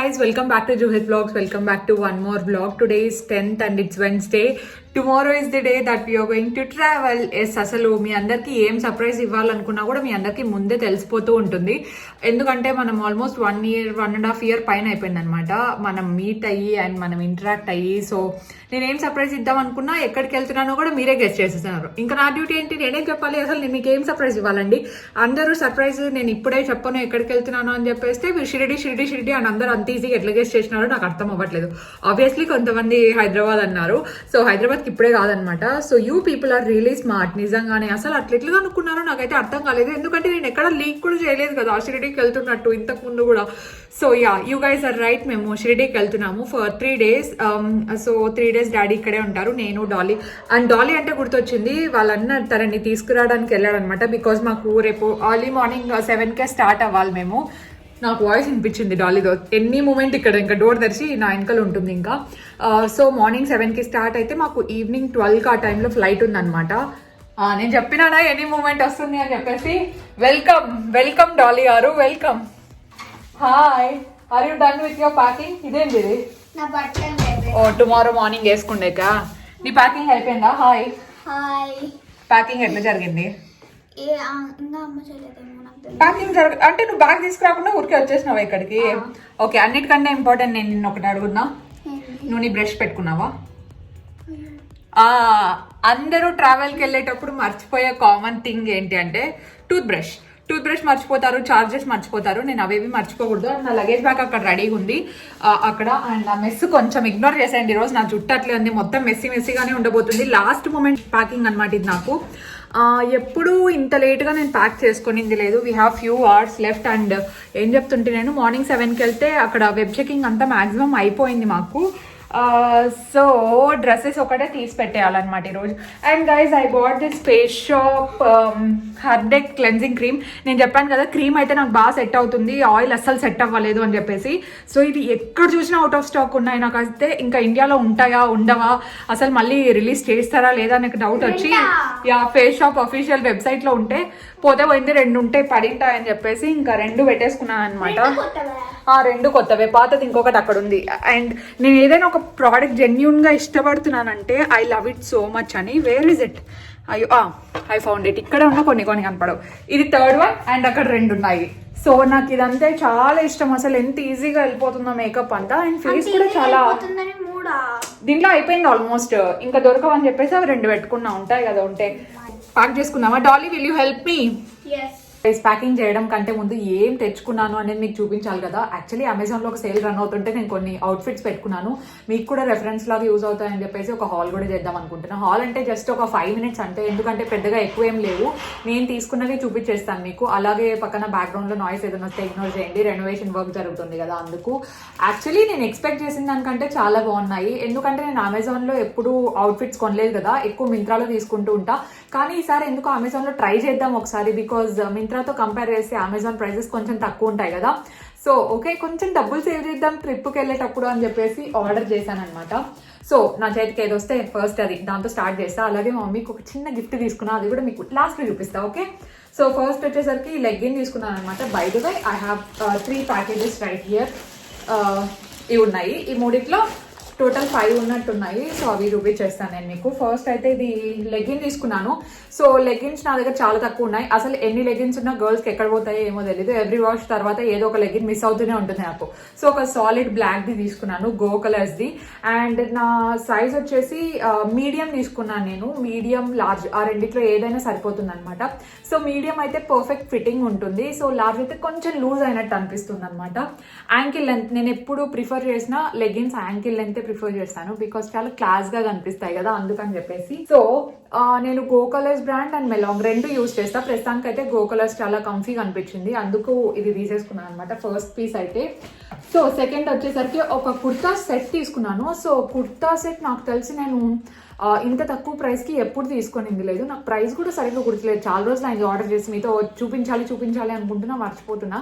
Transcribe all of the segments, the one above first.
guys, welcome back to Juhit Vlogs. Welcome back to one more vlog. Today is 10th and it's Wednesday. Tomorrow is the day that we are going to travel. Yes, అసలు మీ అందరికి ఏం surprise ఇవ్వాలనుకున్నా కూడా మీ అందరికి ముందే తెలిసిపోతూ ఉంటుంది. ఎందుకంటే మనం almost 1.5 year పైన అయిపోయింది అనమాట మనం మీట్ అయ్యి అండ్ మనం ఇంటరాక్ట్ అయ్యి. సో నేనేం సర్ప్రైజ్ ఇద్దాం అనుకున్నా ఎక్కడికి వెళ్తున్నానో కూడా మీరే గెస్ట్ చేసేస్తున్నారు. ఇంకా నా డ్యూటీ ఏంటి, నేనేం చెప్పాలి, అసలు నేను మీకు ఏం సర్ప్రైజ్ ఇవ్వాలండి. అందరూ సర్ప్రైజ్ నేను ఇప్పుడే చెప్పను ఎక్కడికి వెళ్తున్నాను అని చెప్పేస్తే మీరు షిరిడి అని అందరూ అంత ఈజీగా ఎట్లా గెస్ట్ చేసినారో నాకు అర్థం అవ్వట్లేదు. ఆబ్వియస్లీ కొంతమంది హైదరాబాద్ అన్నారు. సో హైదరాబాద్కి ఇప్పుడే కాదనమాట. So you people are really smart. నిజంగానే అసలు అట్లా అనుకున్నారో నాకైతే అర్థం కాలేదు. ఎందుకంటే నేను ఎక్కడ లీక్ కూడా చేయలేదు కదా షిరిడీకి వెళ్తున్నట్టు ఇంతకు ముందు కూడా. So ya, you guys are right. మేము షిరిడీకి వెళ్తున్నాము for 3 days. So 3 days daddy ఇక్కడే ఉంటారు, నేను డాలీ. అండ్ డాలీ అంటే గుర్తొచ్చింది, వాళ్ళన్న తనని తీసుకురావడానికి వెళ్ళాడనమాట. బికాజ్ మాకు రేపు ఎర్లీ మార్నింగ్ 7 స్టార్ట్ అవ్వాలి మేము. నాకు వాయిస్ వినిపించింది డాలీతో ఎనీ మూమెంట్ ఇక్కడ ఇంకా డోర్ తెరిచి నా వెనకలు ఉంటుంది ఇంకా. సో మార్నింగ్ 7 స్టార్ట్ అయితే మాకు ఈవినింగ్ 12 ఆ టైంలో ఫ్లైట్ ఉందన్నమాట. నేను చెప్పినానా ఎనీ మూమెంట్ వస్తుంది అని చెప్పేసి. వెల్కమ్ డాలీ గారు, welcome. Hi, are you done with your packing? ఇదేంటి ఇది? ఓ టుమారో మార్నింగ్ వేసుకుండేక నీ ప్యాకింగ్ అయిపోయిందా? హాయ్, ప్యాకింగ్ ఎట్లా జరిగింది? ప్యాకింగ్ అంటే నువ్వు బ్యాగ్ తీసుకురాకుండా ఊరికే వచ్చేసినావా ఇక్కడికి? ఓకే, అన్నిటికంటే ఇంపార్టెంట్ నేను నిన్న ఒకటి అడుగున్నా, నువ్వు నీ బ్రష్ పెట్టుకున్నావా? అందరూ ట్రావెల్కి వెళ్ళేటప్పుడు మర్చిపోయే కామన్ థింగ్ ఏంటి అంటే టూత్ బ్రష్ మర్చిపోతారు, చార్జెస్ మర్చిపోతారు. నేను అవేవి మర్చిపోకూడదు. నా లగేజ్ బ్యాగ్ అక్కడ రెడీగా ఉంది అక్కడ. అండ్ నా మెస్ కొంచెం ఇగ్నోర్ చేసేయండి ఈరోజు. నా జుట్టు అట్లే ఉంది, మొత్తం మెస్సీగానే ఉండబోతుంది. లాస్ట్ మూమెంట్ ప్యాకింగ్ అనమాట ఇది నాకు. ఎప్పుడు ఇంత లేట్గా నేను ప్యాక్ చేసుకునింది లేదు. We have few hours left. And ఏం చెప్తుంటే నేను మార్నింగ్ 7 వెళ్తే అక్కడ వెబ్ చెకింగ్ అంతా మ్యాక్సిమం అయిపోయింది మాకు. సో డ్రెస్సెస్ ఒకటే తీసి పెట్టేయాలన్నమాట ఈరోజు. And guys I bought this Face Shop హర్డెక్ క్లెన్జింగ్ క్రీమ్. నేను చెప్పాను కదా క్రీమ్ అయితే నాకు బాగా సెట్ అవుతుంది, ఆయిల్ అస్సలు సెట్ అవ్వలేదు అని చెప్పేసి. సో ఇది ఎక్కడ చూసినా అవుట్ ఆఫ్ స్టాక్ ఉన్నాయి. నాకు అయితే ఇంకా ఇండియాలో ఉంటాయా ఉండవా, అసలు మళ్ళీ రిలీజ్ చేస్తారా లేదా నాకు డౌట్ వచ్చి ఫేస్ షాప్ అఫీషియల్ వెబ్సైట్లో ఉంటే పోతే పోయింది, 2 ఉంటే పడింటాయని చెప్పేసి ఇంకా 2 పెట్టేసుకున్నాను అనమాట. 2 కొత్తవే, పాతది ఇంకొకటి అక్కడ ఉంది. అండ్ నేను ఏదైనా ఒక ప్రోడక్ట్ జెన్యూన్గా ఇష్టపడుతున్నానంటే I love it so much అని. Where is it? అయ్యో, ఐ ఫౌండ్ ఇట్. ఇక్కడ ఉన్న కొన్ని కనపడవు. ఇది 3rd one అండ్ అక్కడ 2 ఉన్నాయి. సో నాకు ఇదంతా చాలా ఇష్టం. అసలు ఎంత ఈజీగా వెళ్ళిపోతుందో మేకప్ అంతా. అండ్ ఫేస్ కూడా చాలా దీంట్లో అయిపోయింది ఆల్మోస్ట్. ఇంకా దొరకవని చెప్పేసి అవి 2 పెట్టుకున్నా. ఉంటాయి కదా, ఉంటే ప్యాక్ చేసుకున్నావా? Dolly, will you help me? Packing చేయడం కంటే ముందు ఏం తెచ్చుకున్నాను అనేది మీకు చూపించాలి కదా. యాక్చువల్లీ అమెజాన్లో ఒక సేల్ రన్ అవుతుంటే నేను కొన్ని అవుట్ఫిట్స్ పెట్టుకున్నాను, మీకు కూడా రెఫరెన్స్ లాగా యూజ్ అవుతాయని చెప్పేసి ఒక హాల్ కూడా చేద్దాం అనుకుంటున్నాను. హాల్ అంటే జస్ట్ ఒక 5 minutes అంటే, ఎందుకంటే పెద్దగా ఎక్కువ ఏం లేవు. నేను తీసుకున్నవి చూపించేస్తాను మీకు. అలాగే పక్కన బ్యాక్గ్రౌండ్లో నాయిస్ ఏదైనా వస్తే ఇగ్నోర్ చేయండి, రెనోవేషన్ వర్క్ జరుగుతుంది కదా అందుకు. యాక్చువల్లీ నేను ఎక్స్పెక్ట్ చేసిన దానికంటే చాలా బాగున్నాయి. ఎందుకంటే నేను అమెజాన్లో ఎప్పుడు అవుట్ఫిట్స్ కొనలేదు కదా, ఎక్కువ మింత్రాలో తీసుకుంటూ ఉంటా. కానీ ఈసారి ఎందుకు అమెజాన్లో ట్రై చేద్దాం ఒకసారి. బికాజ్ మింత్రాతో కంపేర్ చేస్తే అమెజాన్ ప్రైజెస్ కొంచెం తక్కువ ఉంటాయి కదా. సో ఓకే, కొంచెం డబ్బులు సేవ్ చేద్దాం ట్రిప్కి వెళ్ళేటప్పుడు అని చెప్పేసి ఆర్డర్ చేశాను అనమాట. సో నా చేతికి ఏది వస్తే ఫస్ట్ అది దాంతో స్టార్ట్ చేస్తా. అలాగే మా మమ్మీకి ఒక చిన్న గిఫ్ట్ తీసుకున్నా, అది కూడా మీకు లాస్ట్లో చూపిస్తా. ఓకే, సో ఫస్ట్ వచ్చేసరికి లెగ్గిన్ తీసుకున్నాను అనమాట. By the way I have 3 packages right here. ఇవి ఉన్నాయి. ఈ 3 టోటల్ 5 ఉన్నట్టున్నాయి. సో అవి చూపించేస్తాను నేను మీకు. ఫస్ట్ అయితే ఇది లెగిన్ తీసుకున్నాను. సో లెగిన్స్ నా దగ్గర చాలా తక్కువ ఉన్నాయి. అసలు ఎన్ని లెగిన్స్ ఉన్నా గర్ల్స్కి ఎక్కడ పోతాయో ఏమో తెలీదు. ఎవ్రీ వాష్ తర్వాత ఏదో ఒక లెగిన్ మిస్ అవుతూనే ఉంటుంది నాకు. సో ఒక సాలిడ్ బ్లాక్ది తీసుకున్నాను, గో కలర్స్ది. అండ్ నా సైజ్ వచ్చేసి మీడియం తీసుకున్నాను నేను. మీడియం, లార్జ్ ఆ రెండిట్లో ఏదైనా సరిపోతుంది అనమాట. సో మీడియం అయితే పర్ఫెక్ట్ ఫిట్టింగ్ ఉంటుంది. సో లార్జ్ అయితే కొంచెం లూజ్ అయినట్టు అనిపిస్తుంది అనమాట. యాంకిల్ లెంత్ నేను ఎప్పుడు ప్రిఫర్ చేసిన లెగిన్స్ యాంకిల్ లెంత్ ప్రిఫర్ చేస్తాను, బికాస్ చాలా క్లాస్ గా కనిపిస్తాయి కదా అందుకని చెప్పేసి. సో నేను Go Colors brand and Melange 2 use చేస్తా. ప్రస్తుతానికి అయితే గో కలర్స్ చాలా కంఫీగా అనిపించింది, అందుకు ఇది తీసేసుకున్నాను అనమాట ఫస్ట్ పీస్ అయితే. సో సెకండ్ వచ్చేసరికి ఒక కుర్తా సెట్ తీసుకున్నాను. సో కుర్తా సెట్ నాకు తెలిసి నేను ఇంత తక్కువ ప్రైస్కి ఎప్పుడు తీసుకొనింది లేదు. నాకు ప్రైస్ కూడా సరిగ్గా గుర్తులేదు. చాలా రోజులు అయింది ఆర్డర్ చేసి, మీతో చూపించాలి అనుకుంటున్నా, మర్చిపోతున్నా.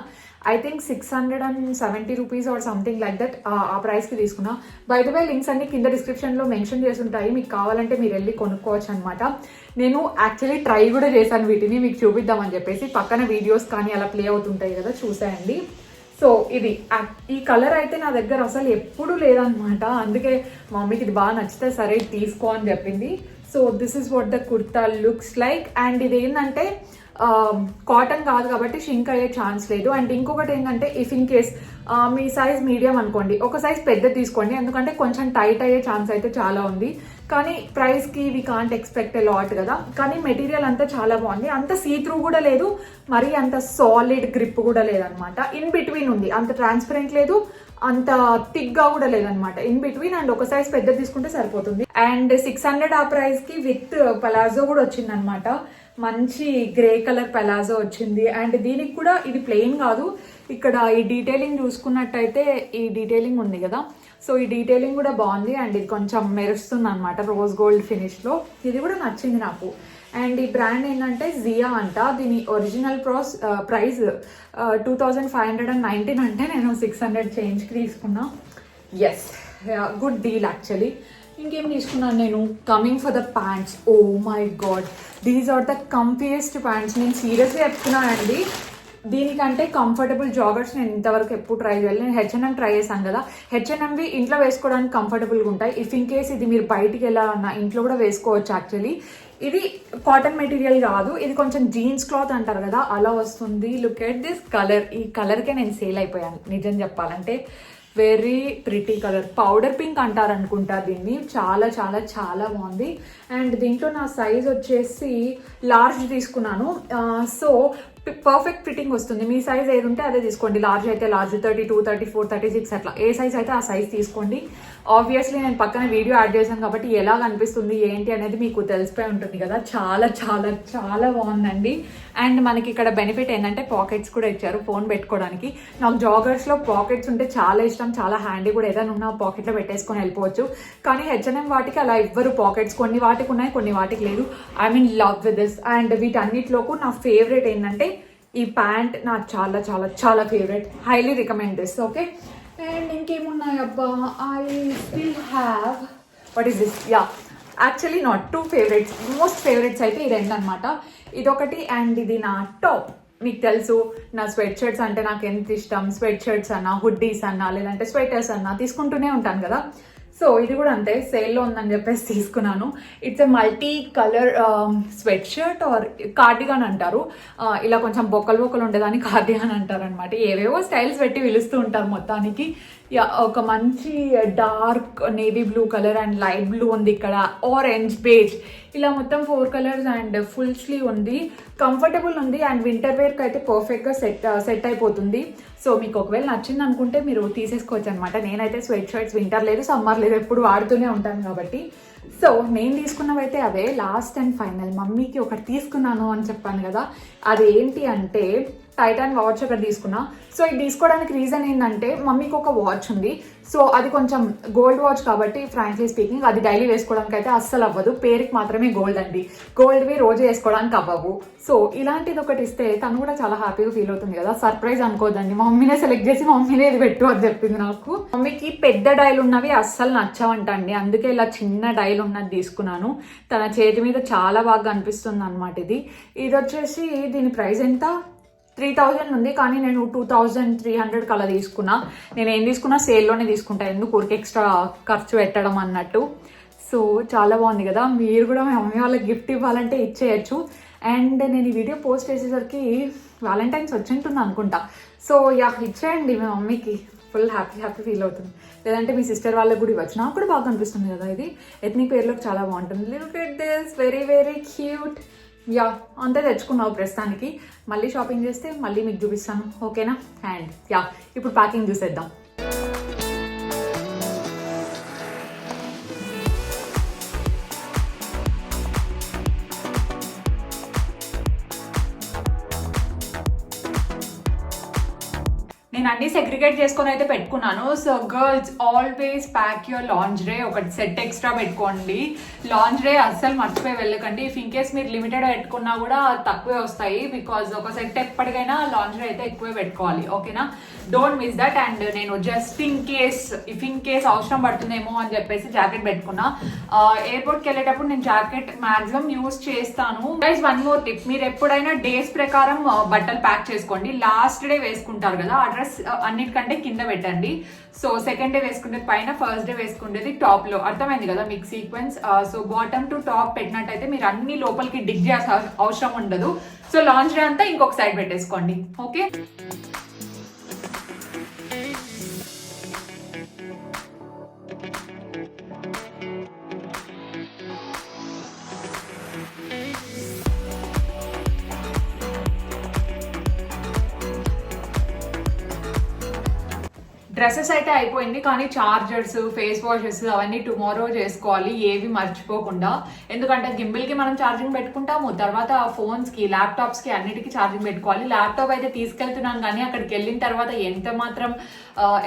I think 670 rupees or something like that ఆ ప్రైస్కి తీసుకున్నా. బై ద వే లింక్స్ అన్ని కింద డిస్క్రిప్షన్లో మెన్షన్ చేసి ఉంటాయి, మీకు కావాలంటే మీరు వెళ్ళి కొనుక్కోవచ్చు అనమాట. నేను యాక్చువల్లీ ట్రై కూడా చేశాను వీటిని మీకు చూపిద్దామని చెప్పేసి. పక్కన వీడియోస్ కానీ అలా ప్లే అవుతుంటాయి కదా, చూసేయండి. సో ఇది ఈ కలర్ అయితే నా దగ్గర అసలు ఎప్పుడు లేదనమాట, అందుకే మా మమ్మీకి ఇది బాగా నచ్చితే సరే తీసుకో అని చెప్పింది. So this is what the kurta looks like. And ఇది ఏంటంటే కాటన్ కాదు కాబట్టి షింక్ అయ్యే ఛాన్స్ లేదు. అండ్ ఇంకొకటి ఏంటంటే if in case me size medium అనుకోండి, ఒక సైజ్ పెద్ద తీసుకోండి, ఎందుకంటే కొంచెం టైట్ అయ్యే ఛాన్స్ అయితే చాలా ఉంది. కానీ ప్రైస్కి we can't expect a lot కదా. కానీ మెటీరియల్ అంతా చాలా బాగుంది, అంత సీ త్రూ కూడా లేదు, మరి అంత సాలిడ్ గ్రిప్ కూడా లేదనమాట, ఇన్ బిట్వీన్ ఉంది, అంత ట్రాన్స్పరెంట్ లేదు, అంత థిక్గా కూడా లేదనమాట, ఇన్ బిట్వీన్. అండ్ ఒక సైజ్ పెద్ద తీసుకుంటే సరిపోతుంది. అండ్ 600 ఆ ప్రైస్కి విత్ పలాజో కూడా వచ్చిందనమాట, మంచి గ్రే కలర్ పలాజో వచ్చింది. అండ్ దీనికి కూడా ఇది ప్లెయిన్ కాదు, ఇక్కడ ఈ డీటెయిలింగ్ చూసుకున్నట్టయితే ఈ డీటెయిలింగ్ ఉంది కదా, సో ఈ డీటెయిలింగ్ కూడా బాగుంది. అండ్ ఇది కొంచెం మెరుస్తుంది అనమాట రోజ్ గోల్డ్ ఫినిష్లో, ఇది కూడా నచ్చింది నాకు. అండ్ ఈ బ్రాండ్ ఏంటంటే జియా అంట, దీని ఒరిజినల్ ప్రైస్ 2519 అంటే నేను 600 చేంజ్కి తీసుకున్నా. Yes, good deal actually. ఇంకేం తీసుకున్నాను నేను, coming for the pants. Oh my god, these are the comfiest pants. నేను సీరియస్గా చెప్తున్నానండి, దీనికంటే కంఫర్టబుల్ జాగర్స్ నేను ఇంతవరకు ఎప్పుడు ట్రై చేయాలి. నేను H&M ట్రై చేశాను కదా, H&Mవి ఇంట్లో వేసుకోవడానికి కంఫర్టబుల్గా ఉంటాయి. ఇఫ్ ఇన్ కేస్ ఇది మీరు బయటికి వెళ్ళాలన్నా ఇంట్లో కూడా వేసుకోవచ్చు యాక్చువల్లీ. ఇది కాటన్ మెటీరియల్ కాదు, ఇది కొంచెం జీన్స్ క్లాత్ అంటారు కదా అలా వస్తుంది. లుక్ ఎట్ దిస్ కలర్, ఈ కలర్కే నేను సేల్ అయిపోయాను నిజం చెప్పాలంటే. Very pretty colour, powder pink అంటారు అనుకుంటా దీన్ని, చాలా చాలా చాలా బాగుంది. అండ్ దీంట్లో నా సైజ్ వచ్చేసి లార్జ్ తీసుకున్నాను. సో పర్ఫెక్ట్ ఫిట్టింగ్ వస్తుంది. మీ సైజ్ ఏది ఉంటే అదే తీసుకోండి, లార్జ్ అయితే లార్జ్, 32, 34, 36 అట్లా ఏ సైజ్ అయితే ఆ సైజ్ తీసుకోండి. ఆబ్వియస్లీ నేను పక్కన వీడియో యాడ్ చేశాను కాబట్టి ఎలా కనిపిస్తుంది ఏంటి అనేది మీకు తెలిసిపోయి ఉంటుంది కదా. చాలా చాలా చాలా బాగుందండి. అండ్ మనకి ఇక్కడ బెనిఫిట్ ఏంటంటే పాకెట్స్ కూడా ఇచ్చారు ఫోన్ పెట్టుకోవడానికి. నాకు జాగర్స్లో పాకెట్స్ ఉంటే చాలా ఇష్టం, చాలా హ్యాండీ కూడా, ఏదైనా ఉన్న పాకెట్లో పెట్టేసుకొని వెళ్ళిపోవచ్చు. కానీ H&M వాటికి అలా ఇవ్వరు పాకెట్స్, కొన్ని వాటికి ఉన్నాయి కొన్ని వాటికి లేదు. I mean love with this. And వీటన్నిటిలోకి నా ఫేవరెట్ ఏంటంటే ఈ ప్యాంట్, నాకు చాలా చాలా చాలా favourite, highly recommend this. Okay, and ఇంకేమున్నాయి అబ్బా, I still have what is this. Yeah, actually not two favourites, most favourites అయితే ఈ రెండు అనమాట. ఇదొకటి అండ్ ఇది నా టాప్. మీకు తెలుసు నా స్వెట్ షర్ట్స్ అంటే నాకు ఎంత ఇష్టం, స్వెట్ షర్ట్స్ అన్నా, హుడ్డీస్ అన్నా, లేదంటే స్వెటర్స్ అన్నా తీసుకుంటూనే ఉంటాను కదా. సో ఇది కూడా అంతే, సేల్లో ఉందని చెప్పేసి తీసుకున్నాను. It's a multi colour sweat shirt are Cardigan అంటారు, ఇలా కొంచెం బొక్కలు బొక్కలు ఉండేదాన్ని కార్డిగాన్ అంటారు అనమాట. ఏవేవో స్టైల్స్ పెట్టి పిలుస్తూ ఉంటారు మొత్తానికి. ఒక మంచి dark navy blue colour and light blue ఉంది, ఇక్కడ ఆరెంజ్, బేజ్, ఇలా మొత్తం 4 కలర్స్ అండ్ ఫుల్ స్లీవ్ ఉంది, కంఫర్టబుల్ ఉంది. అండ్ వింటర్ వేర్కి అయితే పర్ఫెక్ట్గా సెట్ అయిపోతుంది. సో మీకు ఒకవేళ నచ్చింది అనుకుంటే మీరు తీసేసుకోవచ్చు అనమాట. నేనైతే స్వెట్ షర్ట్స్ వింటర్ లేదు సమ్మర్ లేదు ఎప్పుడు వాడుతూనే ఉంటాను కాబట్టి. సో నేను తీసుకున్నవైతే అవే. లాస్ట్ అండ్ ఫైనల్ మమ్మీకి ఒకటి తీసుకున్నాను అని చెప్పాను కదా, అది ఏంటి అంటే టైటాన్ వాచ్ ఒకటి తీసుకున్నా. సో ఇది తీసుకోవడానికి రీజన్ ఏంటంటే మమ్మీకి ఒక వాచ్ ఉంది, సో అది కొంచెం గోల్డ్ వాచ్ కాబట్టి ఫ్రాంక్లీ స్పీకింగ్ అది డైలీ వేసుకోవడానికి అయితే అస్సలు అవ్వదు, పేరుకి మాత్రమే గోల్డ్ అండి, గోల్డ్వి రోజు వేసుకోవడానికి అవ్వవు. సో ఇలాంటిది ఒకటి ఇస్తే తను కూడా చాలా హ్యాపీగా ఫీల్ అవుతుంది కదా. సర్ప్రైజ్ అనుకోదండి, మా మమ్మీనే సెలెక్ట్ చేసి మా మమ్మీనే ఇది పెట్టు అని చెప్పింది నాకు. మమ్మీకి పెద్ద డైల్ ఉన్నవి అస్సలు నచ్చవంటండి, అందుకే ఇలా చిన్న డైల్ ఉన్నది తీసుకున్నాను. తన చేతి మీద చాలా బాగా అనిపిస్తుంది అనమాట. ఇది వచ్చేసి దీని ప్రైస్ ఎంత, 3000 ఉంది, కానీ నేను 2300 అలా తీసుకున్నా. నేను ఏం తీసుకున్నా సేల్లోనే తీసుకుంటా, ఎందుకు ఊరికి ఎక్స్ట్రా ఖర్చు పెట్టడం అన్నట్టు. సో చాలా బాగుంది కదా, మీరు కూడా మీ మమ్మీ వాళ్ళకి గిఫ్ట్ ఇవ్వాలంటే ఇచ్చేయచ్చు. అండ్ నేను ఈ వీడియో పోస్ట్ చేసేసరికి వ్యాలంటైన్స్ వచ్చింటుంది అనుకుంటా. సో యా, ఇచ్చేయండి మీ మమ్మీకి, ఫుల్ హ్యాపీ ఫీల్ అవుతుంది. లేదంటే మీ సిస్టర్ వాళ్ళకి కూడా ఇవ్వచ్చు, నాకు కూడా బాగా అనిపిస్తుంది కదా. ఇది ఎథ్నిక్ వేర్లోకి చాలా బాగుంటుంది. Look at this, very very cute. Yeah, అంతే తెచ్చుకున్నావు ప్రస్తుతానికి. మళ్ళీ షాపింగ్ చేస్తే మళ్ళీ మీకు చూపిస్తాను, ఓకేనా. అండ్ యా, ఇప్పుడు ప్యాకింగ్ చూసేద్దాం. నేను అన్ని సెగ్రిగేట్ చేసుకొని అయితే పెట్టుకున్నాను. So girls always pack your lingerie, ఒకటి సెట్ ఎక్స్ట్రా పెట్టుకోండి. లాంజ్రే అస్సలు మర్చిపోయి వెళ్ళకండి. ఇఫ్ ఇన్ కేస్ మీరు లిమిటెడ్ పెట్టుకున్నా కూడా తక్కువే వస్తాయి, బికాజ్ ఒక సెట్ ఎప్పటికైనా లాంజ్రే అయితే ఎక్కువే పెట్టుకోవాలి, ఓకేనా. Don't miss that. అండ్ నేను జస్ట్ ఇఫ్ ఇన్ కేస్ అవసరం పడుతుందేమో అని చెప్పేసి జాకెట్ పెట్టుకున్నా. ఎయిర్పోర్ట్కి వెళ్ళేటప్పుడు నేను జాకెట్ మాక్సిమం యూజ్ చేస్తాను. గైస్, వన్ మోర్ టిప్, మీరు ఎప్పుడైనా డేస్ ప్రకారం బట్టలు ప్యాక్ చేసుకోండి. లాస్ట్ డే వేసుకుంటారు కదా, ఆ డ్రెస్ అన్నిటికంటే కింద పెట్టండి. సో సెకండ్ డే వేసుకునేది పైన, ఫస్ట్ డే వేసుకునేది టాప్ లో. అర్థమైంది కదా మీకు sequence? So bottom to top పెట్టినట్టయితే మీరు అన్ని లోపలికి డిగ్ చేయాల్సిన అవసరం ఉండదు. సో లాంజ్ డే అంతా ఇంకొక సైడ్ పెట్టేసుకోండి. ఓకే, డ్రెస్సెస్ అయితే అయిపోయింది, కానీ చార్జర్స్, ఫేస్ వాషెస్ అవన్నీ టుమారో చేసుకోవాలి, ఏవి మర్చిపోకుండా. ఎందుకంటే గింబిల్ కి మనం ఛార్జింగ్ పెట్టుకుంటాము, తర్వాత ఫోన్స్ కి, ల్యాప్టాప్స్ కి అన్నిటికీ ఛార్జింగ్ పెట్టుకోవాలి. ల్యాప్టాప్ అయితే తీసుకెళ్తున్నాను, కానీ అక్కడికి వెళ్ళిన తర్వాత ఎంత మాత్రం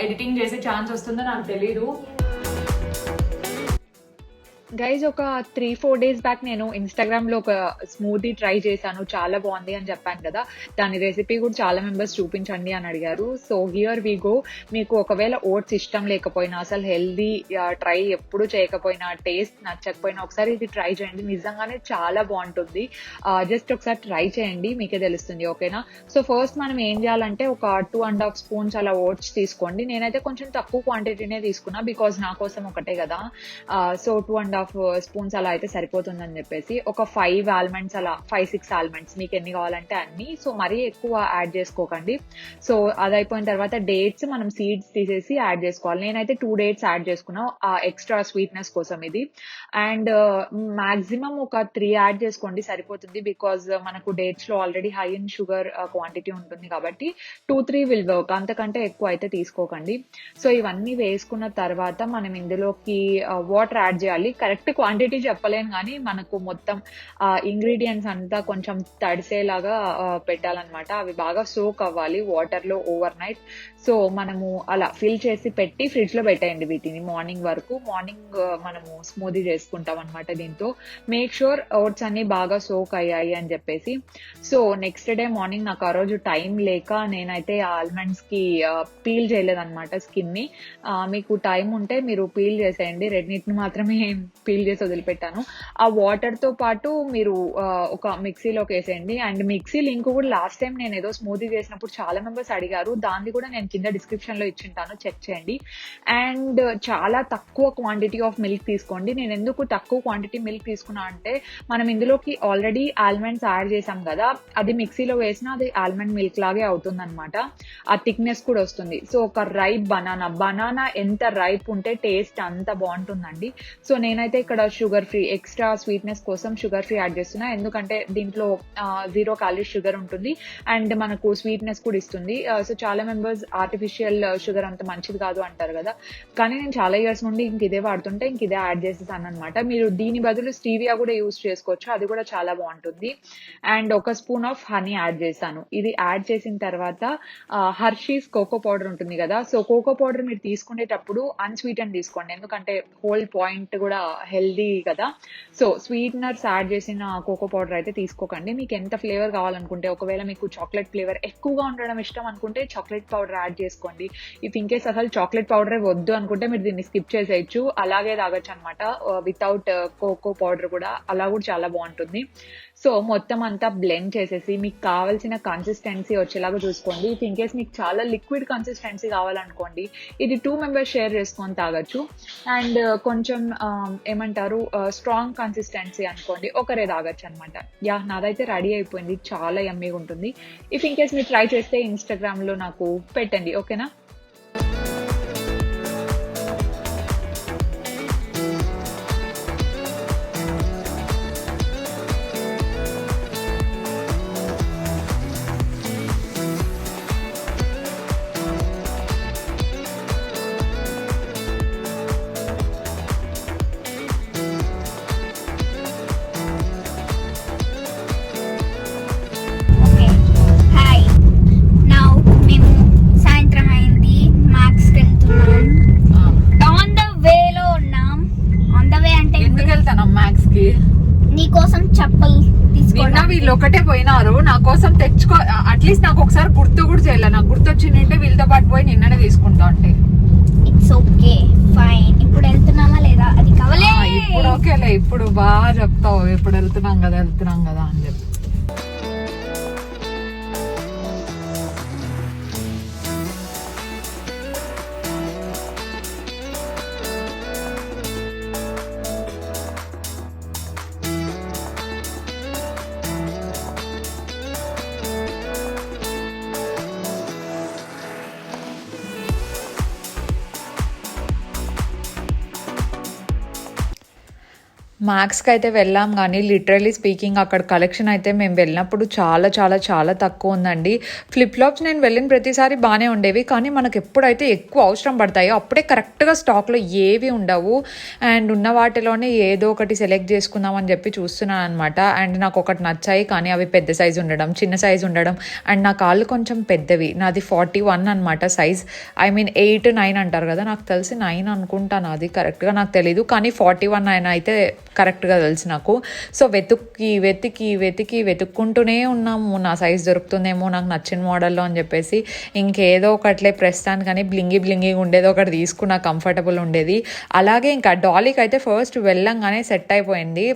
ఎడిటింగ్ చేసే ఛాన్స్ వస్తుందో నాకు తెలీదు. గైజ్, ఒక 3-4 days బ్యాక్ నేను ఇన్స్టాగ్రామ్ లో ఒక స్మూదీ ట్రై చేశాను, చాలా బాగుంది అని చెప్పాను కదా. దాని రెసిపీ కూడా చాలా మెంబర్స్ చూపించండి అని అడిగారు. So here we go. మీకు ఒకవేళ ఓట్స్ ఇష్టం లేకపోయినా, అసలు హెల్దీ ట్రై ఎప్పుడు చేయకపోయినా, టేస్ట్ నచ్చకపోయినా ఒకసారి ఇది ట్రై చేయండి, నిజంగానే చాలా బాగుంటుంది. జస్ట్ ఒకసారి ట్రై చేయండి, మీకే తెలుస్తుంది. ఓకేనా? సో ఫస్ట్ మనం ఏం చేయాలంటే ఒక 2.5 spoons అలా ఓట్స్ తీసుకోండి. నేనైతే కొంచెం తక్కువ క్వాంటిటీనే తీసుకున్నా, బికాజ్ నా కోసం ఒకటే కదా. సో 2.5 spoons అలా అయితే సరిపోతుందని చెప్పేసి ఒక 5 almonds అలా 5-6 almonds మీకు ఎన్ని కావాలంటే అన్ని. సో మరీ ఎక్కువ యాడ్ చేసుకోకండి. సో అది అయిపోయిన తర్వాత డేట్స్ మనం సీడ్స్ తీసేసి యాడ్ చేసుకోవాలి. నేనైతే 2 dates యాడ్ చేసుకున్నా ఎక్స్ట్రా స్వీట్నెస్ కోసం ఇది. అండ్ మాక్సిమం ఒక 3 యాడ్ చేసుకోండి, సరిపోతుంది. బికాజ్ మనకు డేట్స్ లో already high in sugar quantity ఉంటుంది కాబట్టి 2-3 విల్ వర్క్, అంతకంటే ఎక్కువ అయితే తీసుకోకండి. సో ఇవన్నీ వేసుకున్న తర్వాత మనం ఇందులోకి వాటర్ యాడ్ చేయాలి. కరెక్ట్ క్వాంటిటీ చెప్పలేను, కానీ మనకు మొత్తం ఇంగ్రీడియంట్స్ అంతా కొంచెం తడిసేలాగా పెట్టాలన్నమాట. అవి బాగా సోక్ అవ్వాలి వాటర్ లో ఓవర్ నైట్. సో మనము అలా ఫిల్ చేసి పెట్టి ఫ్రిడ్జ్ లో పెట్టేయండి వీటిని మార్నింగ్ వరకు. మార్నింగ్ మనము స్మూదీ చేసుకుంటాం అనమాట దీంతో. మేక్ షూర్ ఓట్స్ అన్ని బాగా సోక్ అయ్యాయి అని చెప్పేసి. సో నెక్స్ట్ డే మార్నింగ్ నాకు ఆ రోజు టైం లేక నేనైతే ఆల్మండ్స్ కి పీల్ చేయలేదన్నమాట స్కిన్ ని. మీకు టైం ఉంటే మీరు పీల్ చేసేయండి, రెడ్ నీట్ ని మాత్రమే పీల్ చేసి వదిలిపెట్టాను. ఆ వాటర్ తో పాటు మీరు ఒక మిక్సీలోకి వేసేయండి. అండ్ మిక్సీ లింక్ కూడా లాస్ట్ టైం నేను ఏదో స్మూదీ చేసినప్పుడు చాలా మెంబర్స్ అడిగారు, దాన్ని కూడా నేను కింద డిస్క్రిప్షన్ లో ఇచ్చింటాను, చెక్ చేయండి. అండ్ చాలా తక్కువ క్వాంటిటీ ఆఫ్ మిల్క్ తీసుకోండి. నేను ఎందుకు తక్కువ క్వాంటిటీ మిల్క్ తీసుకున్నా అంటే మనం ఇందులోకి ఆల్రెడీ ఆల్మండ్స్ యాడ్ చేసాం కదా, అది మిక్సీలో వేసినా అది ఆల్మండ్ మిల్క్ లాగే అవుతుంది అనమాట. ఆ థిక్నెస్ కూడా వస్తుంది. సో ఒక రైప్ బనానా ఎంత రైప్ ఉంటే టేస్ట్ అంత బాగుంటుందండి. సో నేనైతే ఇక్కడ షుగర్ ఫ్రీ, ఎక్స్ట్రా స్వీట్నెస్ కోసం షుగర్ ఫ్రీ యాడ్ చేస్తున్నా, ఎందుకంటే దీంట్లో 0 calories షుగర్ ఉంటుంది అండ్ మనకు స్వీట్నెస్ కూడా ఇస్తుంది. సో చాలా మెంబర్స్ ఆర్టిఫిషియల్ షుగర్ అంత మంచిది కాదు అంటారు కదా, కానీ నేను చాలా ఇయర్స్ నుండి ఇంక ఇదే వాడుతుంటే ఇంక ఇదే యాడ్ చేసేసాను అనమాట. మీరు దీని బదులు స్టీవియా కూడా యూజ్ చేసుకోవచ్చు, అది కూడా చాలా బాగుంటుంది. అండ్ ఒక స్పూన్ ఆఫ్ హనీ యాడ్ చేశాను. ఇది యాడ్ చేసిన తర్వాత హర్షీస్ కోకో పౌడర్ ఉంటుంది కదా, సో కోకో పౌడర్ మీరు తీసుకునేటప్పుడు అన్స్వీటెన్ తీసుకోండి, ఎందుకంటే హోల్ పాయింట్ కూడా హెల్దీ కదా. సో స్వీట్నర్స్ యాడ్ చేసిన కోకో పౌడర్ అయితే తీసుకోకండి. మీకు ఎంత ఫ్లేవర్ కావాలనుకుంటే, ఒకవేళ మీకు చాక్లెట్ ఫ్లేవర్ ఎక్కువగా ఉండడం ఇష్టం అనుకుంటే చాక్లెట్ పౌడర్ యాడ్ చేసుకోండి. ఇఫ్ ఇన్ కేస్ అసలు చాక్లెట్ పౌడరే వద్దు అనుకుంటే మీరు దీన్ని స్కిప్ చేసేయచ్చు, అలాగే తాగొచ్చు అనమాట వితౌట్ కోకో పౌడర్ కూడా, అలా కూడా చాలా బాగుంటుంది. సో మొత్తం అంతా బ్లెండ్ చేసేసి మీకు కావాల్సిన కన్సిస్టెన్సీ వచ్చేలాగా చూసుకోండి. ఇఫ్ ఇన్ కేస్ మీకు చాలా లిక్విడ్ కన్సిస్టెన్సీ కావాలనుకోండి, ఇది 2 members షేర్ చేసుకొని తాగొచ్చు. అండ్ కొంచెం ఏమంటారు స్ట్రాంగ్ కన్సిస్టెన్సీ అనుకోండి, ఒకరే తాగొచ్చు అనమాట. నాదైతే రెడీ అయిపోయింది, చాలా యమ్మీగా ఉంటుంది. ఇఫ్ ఇన్ కేస్ మీరు ట్రై చేస్తే ఇన్స్టాగ్రామ్ లో నాకు పెట్టండి, ఓకేనా? నీకోసం చెప్పలు తీసుకున్నా. వీళ్ళు ఒకటే పోయినారు, నా కోసం తెచ్చుకో, అట్లీస్ట్ నాకు ఒకసారి గుర్తు కూడా చేయలే. నాకు గుర్తొచ్చిందంటే వీళ్ళతో పాటు పోయి నిన్ననే తీసుకుంటా అంటే. It's okay, fine. ఇప్పుడు వెళ్తున్నామా లేదా అది కావాలే. ఇప్పుడు ఓకేలే, ఇప్పుడు బాగా చెప్తావు, ఇప్పుడు వెళ్తున్నాం కదా అని చెప్పి. మ్యాక్స్కి అయితే వెళ్ళాం కానీ లిటరలీ స్పీకింగ్ అక్కడ కలెక్షన్ అయితే మేము వెళ్ళినప్పుడు చాలా చాలా చాలా తక్కువ ఉందండి. ఫ్లిప్ ఫ్లాప్స్ నేను వెళ్ళిన ప్రతిసారి బాగానే ఉండేవి, కానీ మనకు ఎప్పుడైతే ఎక్కువ అవసరం పడతాయో అప్పుడే కరెక్ట్గా స్టాక్లో ఏవి ఉండవు. అండ్ ఉన్న వాటిలోనే ఏదో ఒకటి సెలెక్ట్ చేసుకుందామని చెప్పి చూస్తున్నాను అనమాట. అండ్ నాకు ఒకటి నచ్చాయి, కానీ అవి పెద్ద సైజు ఉండడం, చిన్న సైజు ఉండడం. అండ్ నా కాళ్ళు కొంచెం పెద్దవి, నాది 41 అనమాట సైజ్. ఐ మీన్ 8, 9 అంటారు కదా, నాకు తెలిసి 9 అనుకుంటాను, అది కరెక్ట్గా నాకు తెలీదు. కానీ 41 అయితే కరెక్ట్గా తెలుసు నాకు. సో వెతుక్కుంటూనే ఉన్నాము, నా సైజ్ దొరుకుతుందేమో నాకు నచ్చిన మోడల్లో అని చెప్పేసి. ఇంకేదో ఒకట్లే ప్రస్తుతానికి కానీ బ్లింగి ఉండేది ఒకటి తీసుకున్నా, కంఫర్టబుల్ ఉండేది. అలాగే ఇంకా డాలీకి అయితే ఫస్ట్ వెళ్ళంగానే సెట్ అయిపోయింది.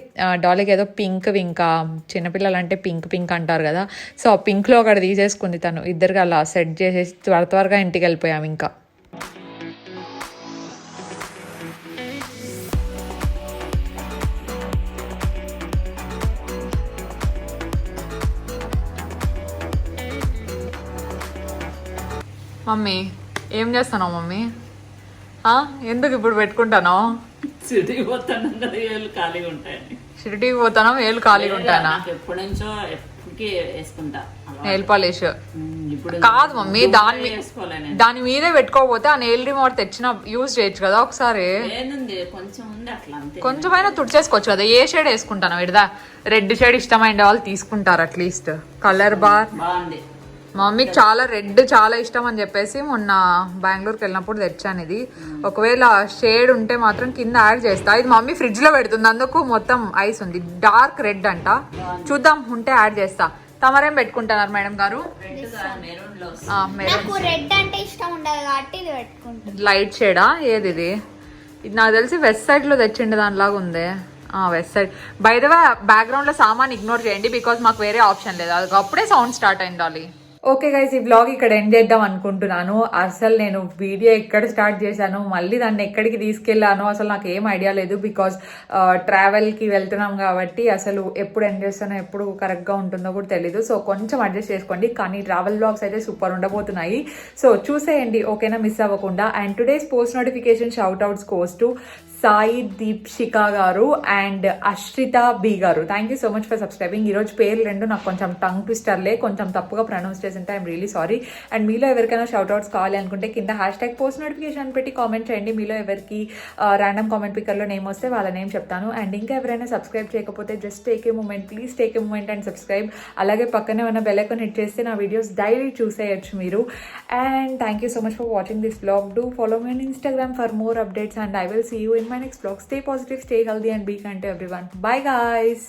డాలీకి ఏదో పింక్, ఇంకా చిన్నపిల్లలు అంటే పింక్ అంటారు కదా, సో ఆ పింక్లో ఒకటి తీసేసుకుంది తను. ఇద్దరికి అలా సెట్ చేసేసి త్వరగా ఇంటికి వెళ్ళిపోయాం. ఇంకా మమ్మీ ఏం చేస్తున్నావు మమ్మీ? ఎందుకు ఇప్పుడు పెట్టుకుంటాను? సిటీకి పోతాను కదా, ఏళ్ళు ఖాళీగా ఉంటాయని. షిరిటీకి పోతాను, ఏళ్ళు ఖాళీగా ఉంటానా? ఎప్పటి నుంచో ఎప్పటికీ వేసుకుంటా నెయిల్ పాలిష్. ఇప్పుడు కాదు మమ్మీ, దాని మీదే పెట్టుకోకపోతే ఆ నెయిల్ రిమోట్ తెచ్చిన యూజ్ చేయొచ్చు కదా ఒకసారి. ఏంది కొంచెం ఉంది అట్లా, అంతే. కొంచెమైనా తుడిచేసుకోవచ్చు కదా. ఏ షేడ్ వేసుకుంటాను విడదా? రెడ్ షేడ్ ఇష్టమైన వాళ్ళు తీసుకుంటారు అట్లీస్ట్. కలర్ బార్ బాగుంది. మా మమ్మీకి చాలా రెడ్ చాలా ఇష్టం అని చెప్పేసి మొన్న బెంగళూరుకి వెళ్ళినప్పుడు తెచ్చాను ఇది. ఒకవేళ షేడ్ ఉంటే మాత్రం కింద యాడ్ చేస్తా. ఇది మమ్మీ ఫ్రిడ్జ్ లో పెడుతుంది, అందుకు మొత్తం ఐస్ ఉంది. డార్క్ రెడ్ అంట, చూద్దాం ఉంటే యాడ్ చేస్తా. తమరేం పెట్టుకుంటున్నారు మేడం గారు? నాకు రెడ్ అంటే ఇష్టం ఉండదు కాబట్టి ఇది పెట్టుకుంటాను. లైట్ షేడా? ఏది ఇది? ఇది నాకు తెలిసి వెస్ట్ సైడ్ లో తెచ్చిండే దానిలాగా ఉంది. West side. By the way background లో సామాన్ ఇగ్నోర్ చేయండి, బికాస్ మాకు వేరే ఆప్షన్ లేదు. అది అప్పుడే సౌండ్ స్టార్ట్ అయింది. ఓకే గైస్, ఈ బ్లాగ్ ఇక్కడ ఎండ్ చేద్దాం అనుకుంటున్నాను. అసలు నేను వీడియో ఎక్కడ స్టార్ట్ చేశాను, మళ్ళీ దాన్ని ఎక్కడికి తీసుకెళ్ళాను అసలు నాకు ఏం ఐడియా లేదు. బికాజ్ ట్రావెల్కి వెళ్తున్నాం కాబట్టి అసలు ఎప్పుడు ఎండ్ చేస్తానో ఎప్పుడు కరెక్ట్గా ఉంటుందో కూడా తెలీదు. సో కొంచెం అడ్జస్ట్ చేసుకోండి. కానీ ట్రావెల్ బ్లాగ్స్ అయితే సూపర్ ఉండబోతున్నాయి, సో చూసేయండి ఓకేనా, మిస్ అవ్వకుండా. And today's post notification shout outs goes to Sai Deepshika గారు అండ్ అశ్రిత బి గారు. Thank you so much for subscribing. ఈరోజు పేర్లు రెండు నాకు కొంచెం టంగ్ ట్విస్టర్లే, కొంచెం తప్పుగా ప్రొనౌన్స్ చేసింటే ఐఎమ్ రియలీ సారీ. అండ్ మీలో ఎవరికైనా షౌట్ అవుట్స్ కావాలి అనుకుంటే కింద #పోస్ట్ నోటిఫికేషన్ పెట్టి కామెంట్ చేయండి. మీలో ఎవరికి ర్యాండమ్ కామెంట్ పిక్కర్లో నేమ్ వస్తే వాళ్ళ నేమ్ చెప్తాను. అండ్ ఇంకా ఎవరైనా సబ్స్క్రైబ్ చేయకపోతే just take a moment, please take a moment and subscribe. అలాగే పక్కనే ఉన్న బెల్ ఐకాన్ హిట్ చేస్తే నా వీడియోస్ డైలీ చూసేయచ్చు మీరు. And thank you so much for watching this vlog. Do follow me on Instagram for more updates and I will see you in my next vlog. Stay positive, stay healthy and be kind to everyone. Bye guys.